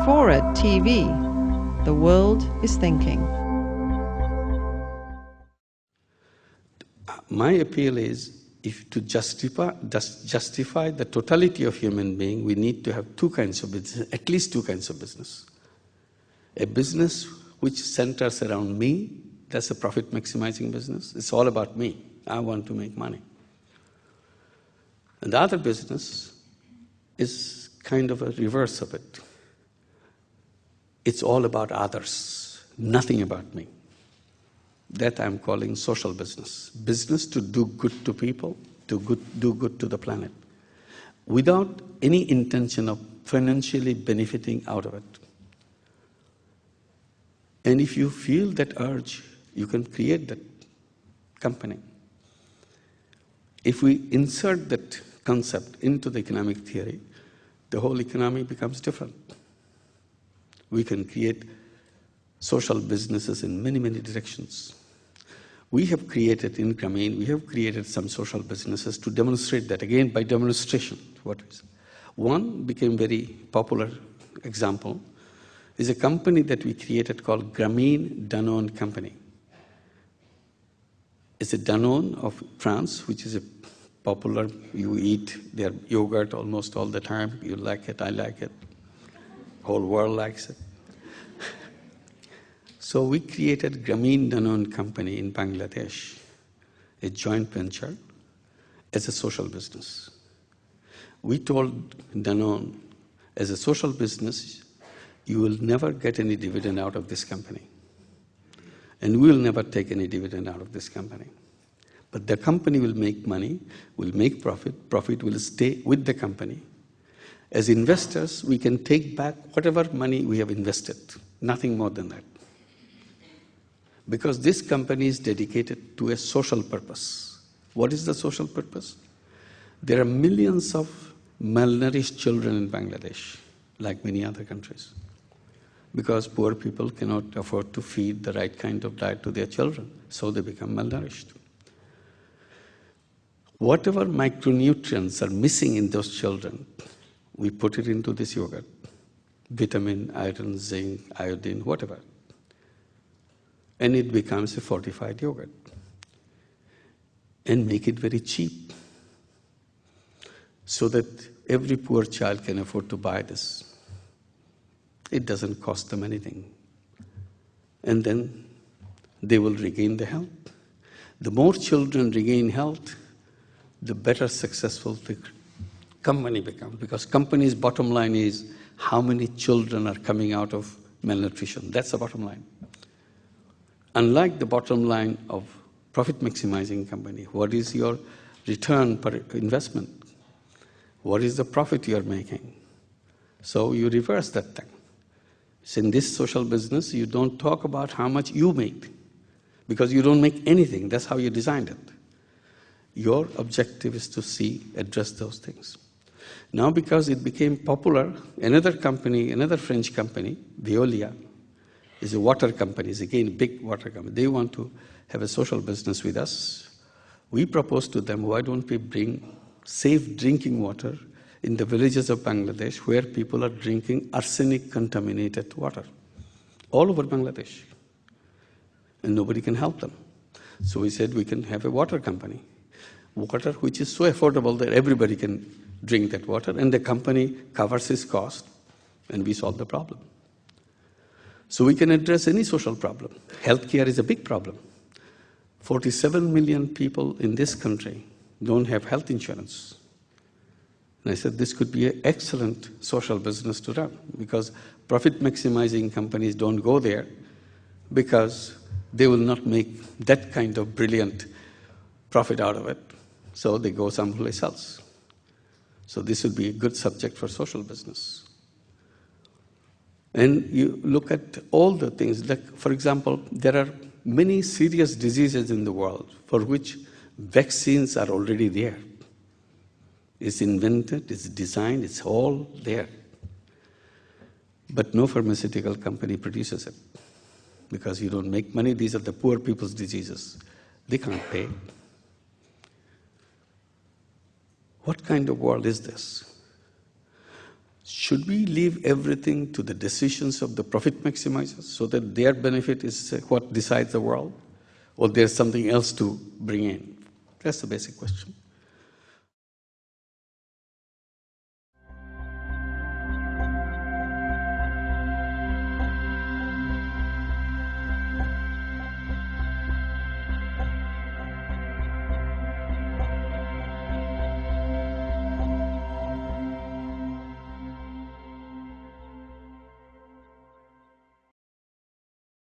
Fora TV. The world is thinking. My appeal is, if to justify the totality of human being, we need to have two kinds of business, at least two kinds of business. A business which centers around me, that's a profit maximizing business. It's all about me. I want to make money. And the other business is kind of a reverse of it. It's all about others, nothing about me. That I'm calling social business. Business to do good to people, do good to the planet, without any intention of financially benefiting out of it. And if you feel that urge, you can create that company. If we insert that concept into the economic theory, the whole economy becomes different. We can create social businesses in many, many directions. We have created in Grameen, we have created some social businesses to demonstrate that, again, by demonstration. What is? One became very popular example is a company that we created called Grameen Danone Company. It's a Danone of France, which is a popular, you eat their yogurt almost all the time. You like it, I like it. Whole world likes it. So we created Grameen Danone Company in Bangladesh, a joint venture, as a social business. We told Danone, as a social business, you will never get any dividend out of this company. And we will never take any dividend out of this company. But the company will make money, will make profit, profit will stay with the company. As investors, we can take back whatever money we have invested, nothing more than that. Because this company is dedicated to a social purpose. What is the social purpose? There are millions of malnourished children in Bangladesh, like many other countries, because poor people cannot afford to feed the right kind of diet to their children, so they become malnourished. Whatever micronutrients are missing in those children, we put it into this yogurt. Vitamin, iron, zinc, iodine, whatever. And it becomes a fortified yogurt. And make it very cheap, so that every poor child can afford to buy this. It doesn't cost them anything. And then they will regain the health. The more children regain health, the better successful the company becomes. Because company's bottom line is how many children are coming out of malnutrition. That's the bottom line. Unlike the bottom line of profit maximizing company, what is your return per investment? What is the profit you are making? So you reverse that thing. So in this social business, you don't talk about how much you make, because you don't make anything. That's how you designed it. Your objective is to address those things. Now, because it became popular, another company, another French company, Veolia, is a water company, is again a big water company. They want to have a social business with us. We proposed to them, why don't we bring safe drinking water in the villages of Bangladesh where people are drinking arsenic-contaminated water, all over Bangladesh. And nobody can help them. So we said we can have a water company, water which is so affordable that everybody can drink that water, and the company covers its cost, and we solve the problem. So we can address any social problem. Healthcare is a big problem. 47 million people in this country don't have health insurance. And I said this could be an excellent social business to run, because profit maximizing companies don't go there because they will not make that kind of brilliant profit out of it. So they go someplace else. So this would be a good subject for social business. And you look at all the things, like, for example, there are many serious diseases in the world for which vaccines are already there. It's invented, it's designed, it's all there. But no pharmaceutical company produces it, because you don't make money. These are the poor people's diseases. They can't pay. What kind of world is this? Should we leave everything to the decisions of the profit maximizers so that their benefit is what decides the world? Or there's something else to bring in? That's the basic question.